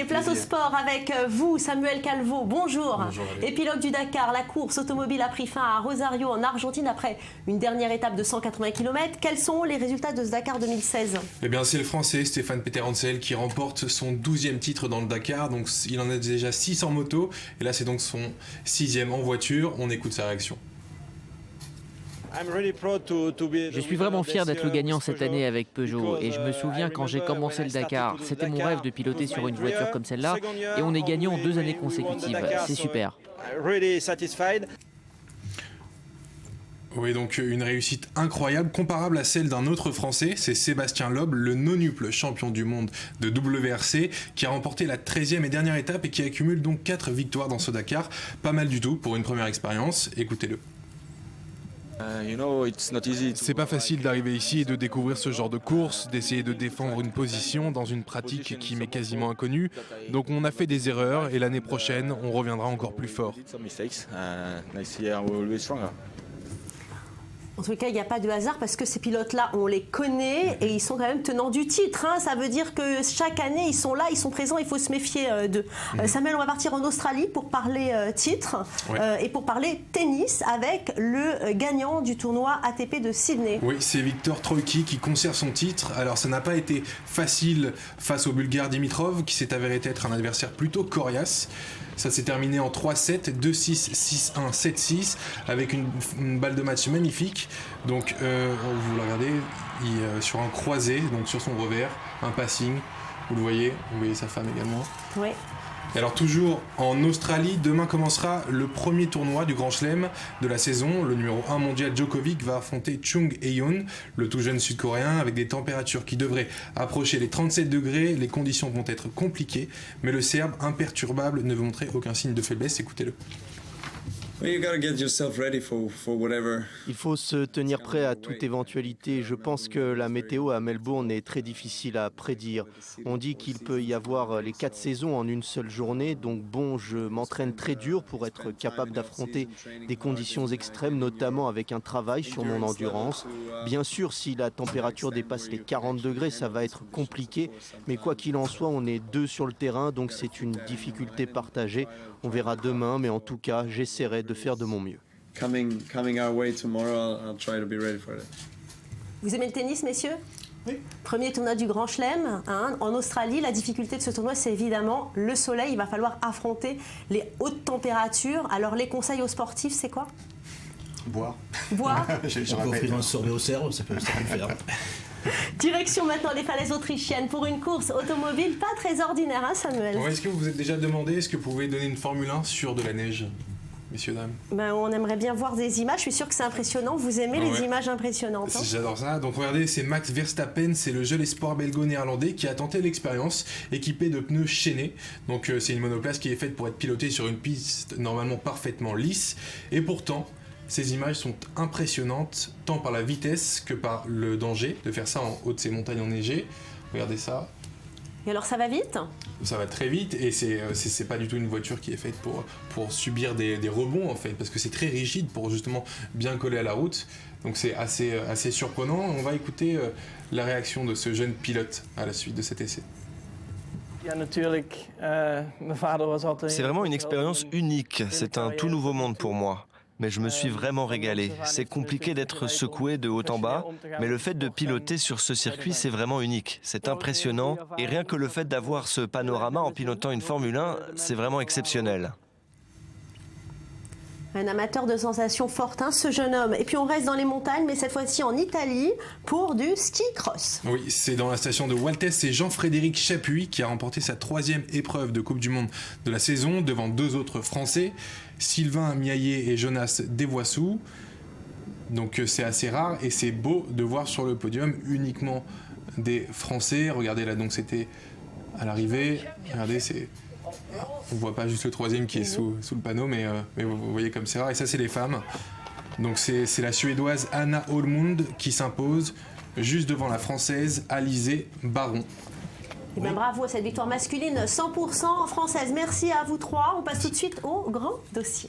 Allez, place au sport avec vous, Samuel Calvo. Bonjour. Bonjour. Épilogue du Dakar, la course automobile a pris fin à Rosario en Argentine après une dernière étape de 180 km. Quels sont les résultats de ce Dakar 2016? Eh bien, c'est le Français Stéphane Peter Hansel qui remporte son 12e titre dans le Dakar. Donc, il en a déjà 6 en moto. Et là, c'est donc son 6e en voiture. On écoute sa réaction. Je suis vraiment fier d'être le gagnant cette année avec Peugeot et je me souviens quand j'ai commencé le Dakar, c'était mon rêve de piloter sur une voiture comme celle-là et on est gagnant 2 années consécutives, c'est super. Oui, donc une réussite incroyable, comparable à celle d'un autre Français, c'est Sébastien Loeb, le nonuple champion du monde de WRC, qui a remporté la 13e et dernière étape et qui accumule donc 4 victoires dans ce Dakar. Pas mal du tout pour une première expérience, écoutez-le. C'est pas facile d'arriver ici et de découvrir ce genre de course, d'essayer de défendre une position dans une pratique qui m'est quasiment inconnue. Donc on a fait des erreurs et l'année prochaine, on reviendra encore plus fort. En tout cas, il n'y a pas de hasard parce que ces pilotes-là, on les connaît et ils sont quand même tenants du titre. Hein. Ça veut dire que chaque année, ils sont là, ils sont présents, il faut se méfier d'eux. Samuel, on va partir en Australie pour parler titre et pour parler tennis avec le gagnant du tournoi ATP de Sydney. Oui, c'est Viktor Troicki qui conserve son titre. Alors, ça n'a pas été facile face au Bulgare Dimitrov qui s'est avéré être un adversaire plutôt coriace. Ça s'est terminé en 3-7, 2-6, 6-1, 7-6, avec une balle de match magnifique. Donc, vous le regardez, sur un croisé, donc sur son revers, un passing. Vous voyez sa femme également. Oui. Et alors toujours en Australie, demain commencera le premier tournoi du Grand Chelem de la saison. Le numéro 1 mondial Djokovic va affronter Chung Hae-yeon, le tout jeune sud-coréen, avec des températures qui devraient approcher les 37 degrés. Les conditions vont être compliquées, mais le Serbe imperturbable ne veut montrer aucun signe de faiblesse. Écoutez-le. Il faut se tenir prêt à toute éventualité. Je pense que la météo à Melbourne est très difficile à prédire. On dit qu'il peut y avoir les 4 saisons en une seule journée. Donc bon, je m'entraîne très dur pour être capable d'affronter des conditions extrêmes, notamment avec un travail sur mon endurance. Bien sûr, si la température dépasse les 40 degrés, ça va être compliqué. Mais quoi qu'il en soit, on est 2 sur le terrain, donc c'est une difficulté partagée. On verra demain, mais en tout cas, j'essaierai de faire de mon mieux. Coming our way tomorrow, I'll try to be ready for it. Vous aimez le tennis, messieurs? Oui. Premier tournoi du Grand Chelem en Australie. La difficulté de ce tournoi, c'est évidemment le soleil. Il va falloir affronter les hautes températures. Alors, les conseils aux sportifs, c'est quoi? Boire. Boire. On peut offrir un sorbet au cerf, ça peut le faire. Direction maintenant des falaises autrichiennes pour une course automobile pas très ordinaire, hein, Samuel? Est-ce que vous vous êtes déjà demandé, est-ce que vous pouvez donner une Formule 1 sur de la neige, messieurs, dames? On aimerait bien voir des images, je suis sûre que c'est impressionnant. Vous aimez les images impressionnantes, hein? J'adore ça. Donc regardez, c'est Max Verstappen, c'est le jeune espoir belgo-néerlandais qui a tenté l'expérience, équipé de pneus chaînés. Donc c'est une monoplace qui est faite pour être pilotée sur une piste normalement parfaitement lisse. Et pourtant, ces images sont impressionnantes, tant par la vitesse que par le danger de faire ça en haut de ces montagnes enneigées. Regardez ça. Et alors ça va vite? Ça va très vite et c'est pas du tout une voiture qui est faite pour subir des rebonds en fait, parce que c'est très rigide pour justement bien coller à la route. Donc c'est assez surprenant. On va écouter la réaction de ce jeune pilote à la suite de cet essai. C'est vraiment une expérience unique, c'est un tout nouveau monde pour moi. Mais je me suis vraiment régalé. C'est compliqué d'être secoué de haut en bas, mais le fait de piloter sur ce circuit, c'est vraiment unique. C'est impressionnant, et rien que le fait d'avoir ce panorama en pilotant une Formule 1, c'est vraiment exceptionnel. Un amateur de sensations fortes, hein, ce jeune homme. Et puis on reste dans les montagnes, mais cette fois-ci en Italie, pour du ski cross. Oui, c'est dans la station de Waltès, c'est Jean-Frédéric Chapuis qui a remporté sa 3e épreuve de Coupe du Monde de la saison devant 2 autres Français, Sylvain Miaillet et Jonas Devoissou. Donc c'est assez rare et c'est beau de voir sur le podium uniquement des Français. Regardez là, donc c'était à l'arrivée. Regardez, on voit pas juste le 3e qui est sous le panneau, mais vous voyez comme c'est rare. Et ça, c'est les femmes. Donc c'est la Suédoise Anna Holmund qui s'impose juste devant la Française Alizé Baron. Et bien, bravo à cette victoire masculine 100% française. Merci à vous 3. On passe tout de suite au grand dossier.